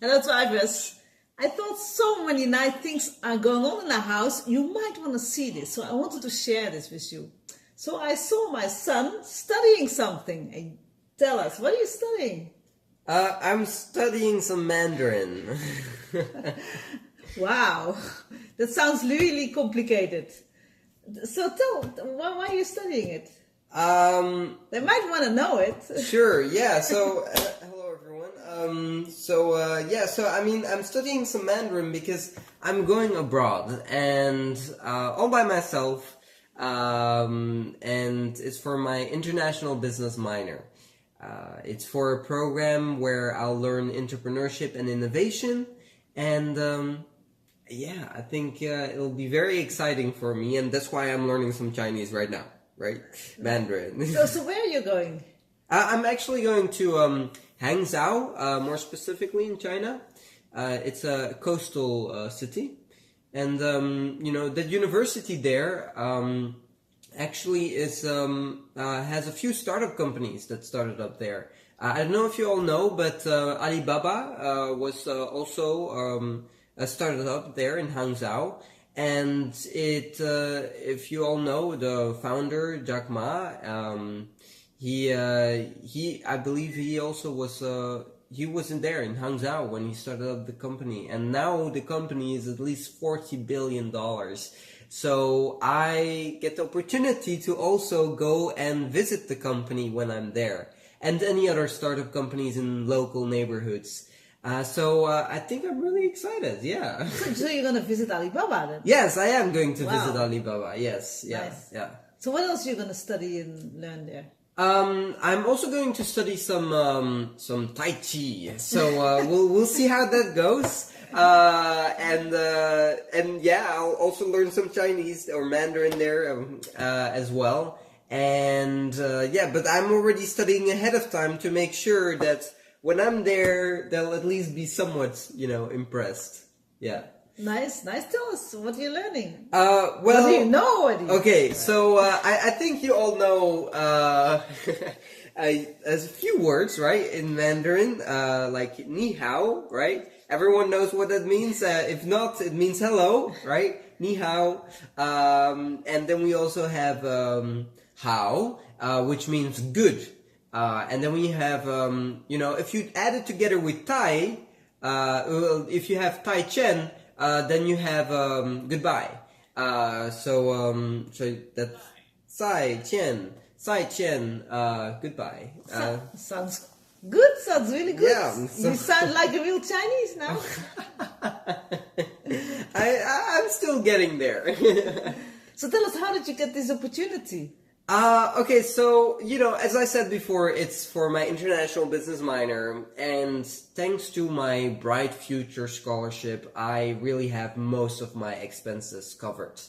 Hello, drivers. I thought so many nice things are going on in the house. You might want to see this, so I wanted to share this with you. So I saw my son studying something. And tell us, what are you studying? I'm studying some Mandarin. Wow, that sounds really complicated. So why are you studying it? They might want to know it. Sure, yeah, so, hello everyone. I'm studying some Mandarin because I'm going abroad and, all by myself, and it's for my international business minor. It's for a program where I'll learn entrepreneurship and innovation, and, I think it'll be very exciting for me, and that's why I'm learning some Chinese right now, right? Mandarin. So where are you going? I'm actually going to Hangzhou, more specifically in China. It's a coastal city, and the university there actually is has a few startup companies that started up there. I don't know if you all know, but Alibaba was also started up there in Hangzhou, and if you all know the founder Jack Ma, he I believe he also was he wasn't there in Hangzhou when he started up the company, and now the company is at least $40 billion. So I get the opportunity to also go and visit the company when I'm there, and any other startup companies in local neighborhoods. So I think I'm really excited. Yeah. So you're gonna visit Alibaba then? Yes, I am going to visit Wow. Alibaba. Yes, yeah, Nice. yeah. So what else are you gonna study and learn there? I'm also going to study some Tai Chi. So we'll see how that goes. And yeah, I'll also learn some Chinese or Mandarin there as well. And but I'm already studying ahead of time to make sure that when I'm there, they'll at least be somewhat, impressed. Yeah. Nice. Tell us, what are you learning? Well, What do you know already? Okay, so I think you all know a few words, right, in Mandarin, like ni hao, right? Everyone knows what that means. If not, it means hello, right? Ni hao. And then we also have hao, which means good. And then we have, if you add it together with Tai, if you have Tai Chen, then you have goodbye. So that's Sai Chen, goodbye. Sounds good. Sounds really good. Yeah, You sound like a real Chinese now. I'm still getting there. So tell us, how did you get this opportunity? Okay, so, as I said before, it's for my international business minor, and thanks to my Bright Future scholarship, I really have most of my expenses covered.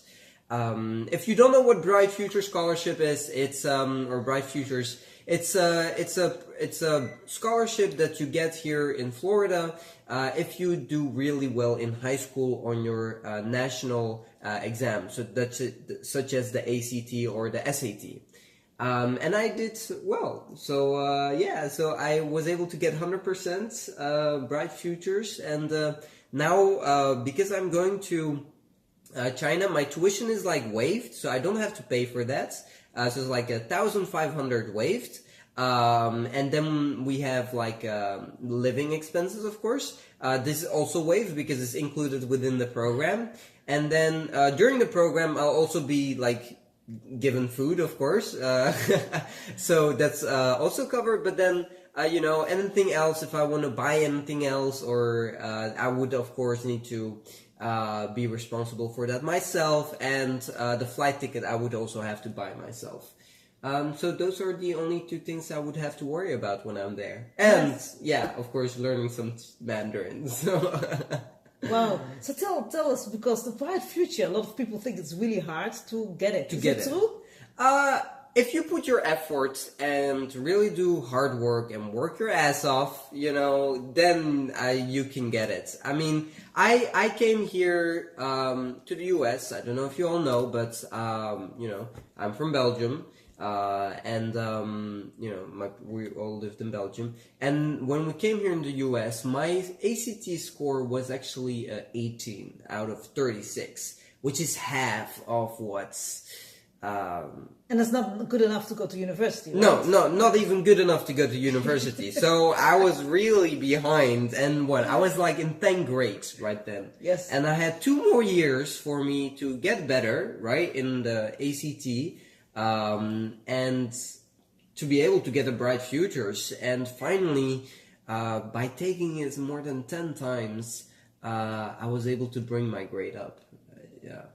If you don't know what Bright Future scholarship is, or Bright Futures, it's a scholarship that you get here in Florida, if you do really well in high school on your national exam, so such as the ACT or the SAT. And I did well. So so I was able to get 100% Bright Futures, and now because I'm going to China, my tuition is like waived, so I don't have to pay for that. So it's like 1,500 waived. And then we have like living expenses, of course. This is also waived because it's included within the program. And then during the program, I'll also be like given food, of course. So that's also covered. But then, anything else, if I want to buy anything else, or I would, of course, need to be responsible for that myself. And the flight ticket I would also have to buy myself. So those are the only two things I would have to worry about when I'm there. And, of course, learning some Mandarin. So Wow. So tell us, because the Bright Future, a lot of people think it's really hard to get it. Is it true? If you put your effort and really do hard work and work your ass off, then you can get it. I mean, I came here to the US. I don't know if you all know, but I'm from Belgium. You know, we all lived in Belgium. And when we came here in the US, my ACT score was actually 18 out of 36, which is half of what's... And it's not good enough to go to university, right? No, not even good enough to go to university. So I was really behind, and I was like in 10th grade right then. Yes. And I had 2 more years for me to get better, right, in the ACT, and to be able to get a bright futures. And finally, by taking it more than 10 times, I was able to bring my grade up. Yeah.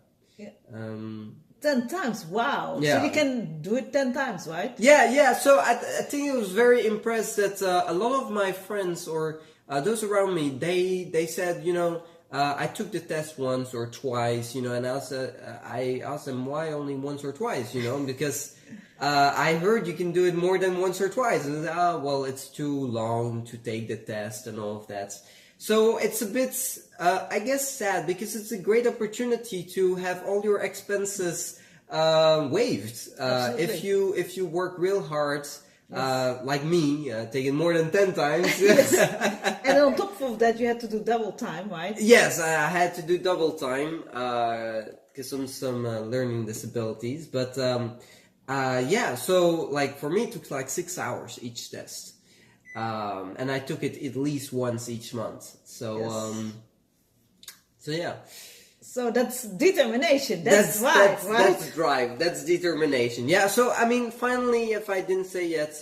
10 times, wow. Yeah. So you can do it 10 times, right? Yeah. So I think I was very impressed that a lot of my friends or those around me, they said, you know, I took the test once or twice, you know, and I asked them why only once or twice, you know, because I heard you can do it more than once or twice. And well, it's too long to take the test and all of that. So it's a bit, I guess, sad because it's a great opportunity to have all your expenses waived. If you work real hard, like me, taking more than 10 times. Yes. And on top of that, you had to do double time, right? Yes, I had to do double time because of some learning disabilities. But yeah, so like for me, it took like 6 hours each test. And I took it at least once each month. So, Yes. So yeah. So that's determination. That's drive, right? That's drive. That's determination. Yeah. So I mean, finally, if I didn't say yet,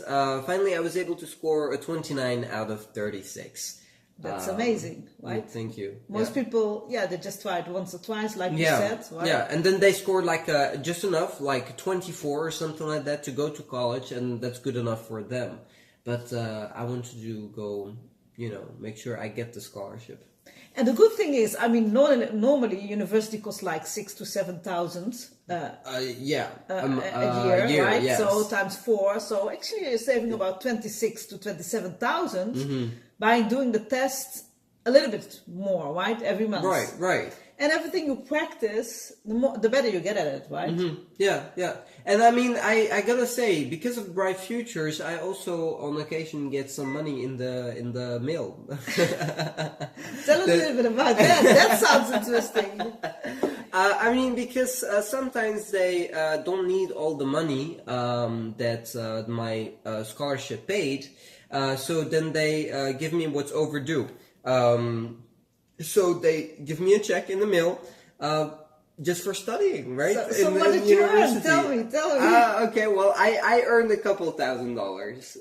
finally I was able to score a 29 out of 36. That's amazing, right? Thank you. Most people, they just try it once or twice, like you said, right? Yeah, and then they scored like just enough, like 24 or something like that, to go to college, and that's good enough for them. But I wanted to go, you know, make sure I get the scholarship. And the good thing is, I mean, normally university costs like 6,000 to 7,000 a year, right? Yes. So times 4. So actually, you're saving about 26,000 to 27,000 by doing the test a little bit more, right? Every month. Right. And everything you practice, the better you get at it, right? Yeah. And I mean, I gotta say, because of Bright Futures, I also on occasion get some money in the mail. Tell us a little bit about that. That sounds interesting. I mean, because sometimes they don't need all the money that my scholarship paid, so then they give me what's overdue. So they give me a check in the mail, just for studying, right? So what did you earn? Tell me. Okay, well, I earned a couple $1,000.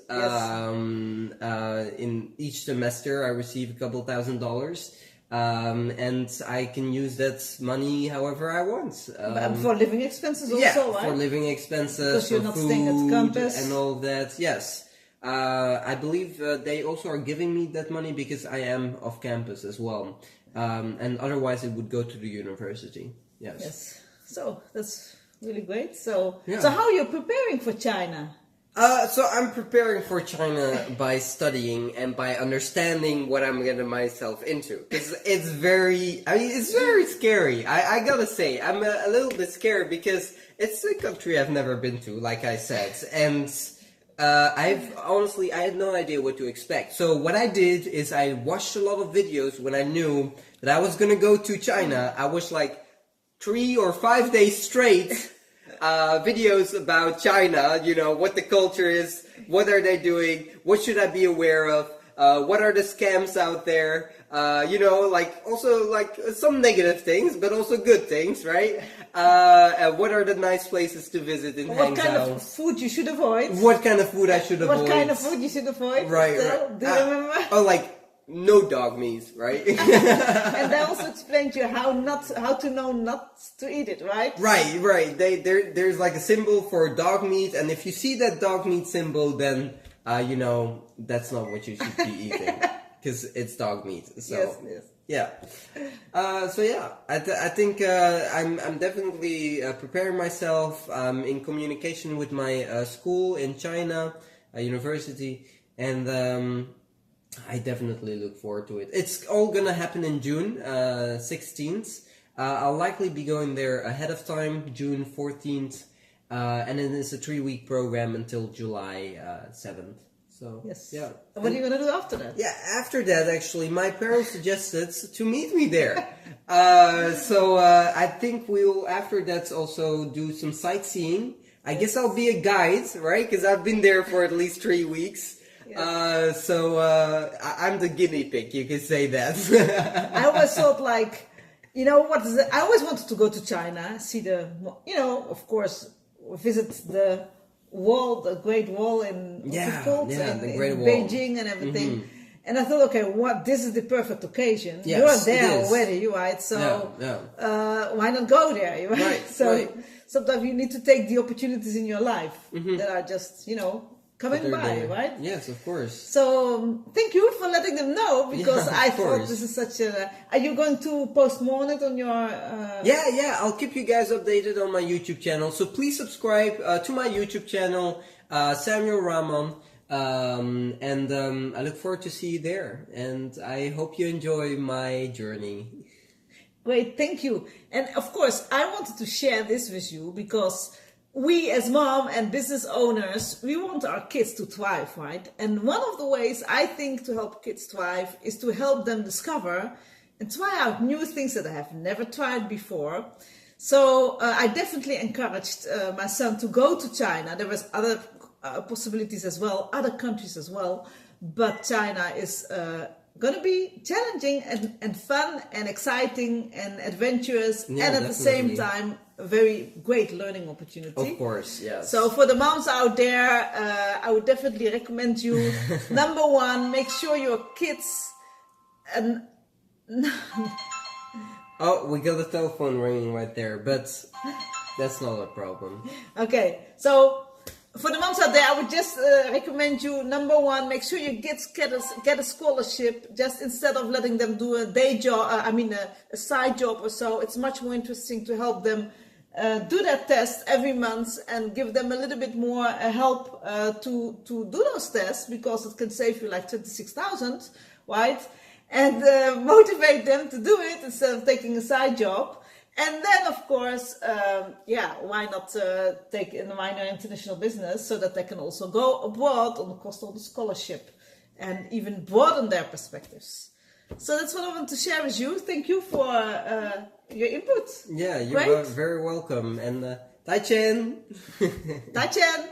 Yes. In each semester, I receive a couple $1,000. And I can use that money however I want. For living expenses also, right? For living expenses, because you're for not food staying at campus and all that. Yes. I believe they also are giving me that money because I am off campus as well. And otherwise it would go to the university. Yes. So that's really great. So how are you preparing for China? So I'm preparing for China by studying and by understanding what I'm getting myself into. Because it's very scary. I gotta say, I'm a little bit scared because it's a country I've never been to, like I said. And I had no idea what to expect. So what I did is I watched a lot of videos when I knew that I was gonna go to China. I watched like 3 or 5 days straight videos about China, you know, what the culture is, what are they doing, what should I be aware of, what are the scams out there, you know, like also like some negative things, but also good things, right? What are the nice places to visit and hang out? What kind of food you should avoid? What kind of food I should avoid? What kind of food you should avoid? Right. Do you remember? Oh, like no dog meat, right? And they also explained to you how to know not to eat it, right? Right. There's like a symbol for dog meat, and if you see that dog meat symbol, then you know that's not what you should be eating because it's dog meat. So yes. Yeah. I think I'm definitely preparing myself. In communication with my school in China, university, and I definitely look forward to it. It's all gonna happen in June 16th. I'll likely be going there ahead of time, June 14th. And then it's a 3-week program until July 7th. So Yes. yeah. And what are you going to do after that? Yeah, after that, actually, my parents suggested to meet me there. So I think we'll, after that, also do some sightseeing. I guess I'll be a guide, right? Because I've been there for at least 3 weeks. Yes. So I'm the guinea pig, you can say that. I always thought like, you know, I always wanted to go to China, see the, you know, of course, visit the wall, the Great Wall in the Great in Wall. Beijing and everything. And I thought, okay, this is the perfect occasion. Yes, You're there it is. already, right? So why not go there, right? Right, So right. sometimes you need to take the opportunities in your life that are just, you know, coming by, There. right? Yes, of course. So thank you for letting them know, because Yeah, I of thought course. this is such a. Are you going to post more on it on your? Yeah, I'll keep you guys updated on my YouTube channel. So please subscribe to my YouTube channel, Samuel Rahman. And I look forward to see you there. And I hope you enjoy my journey. Great, thank you. And of course, I wanted to share this with you because we as mom and business owners, we want our kids to thrive, right? And one of the ways I think to help kids thrive is to help them discover and try out new things that they have never tried before. So I definitely encouraged my son to go to China. There was other possibilities as well, other countries as well, but China is going to be challenging and fun and exciting and adventurous, and at the same time a very great learning opportunity. Of course, yes. So for the moms out there, I would definitely recommend you, number one, make sure your kids and Oh, we got the telephone ringing right there, but that's not a problem. Okay, so for the moms out there, I would just recommend you, number one, make sure your kids get a scholarship, just instead of letting them do a day job, a side job or so. It's much more interesting to help them do that test every month and give them a little bit more help to do those tests, because it can save you like 26,000, right? And motivate them to do it instead of taking a side job. And then, of course, why not take a minor in international business so that they can also go abroad on the cost of the scholarship and even broaden their perspectives. So that's what I want to share with you. Thank you for your input. Yeah, you're very welcome. And Tai Chen! Tai Chen!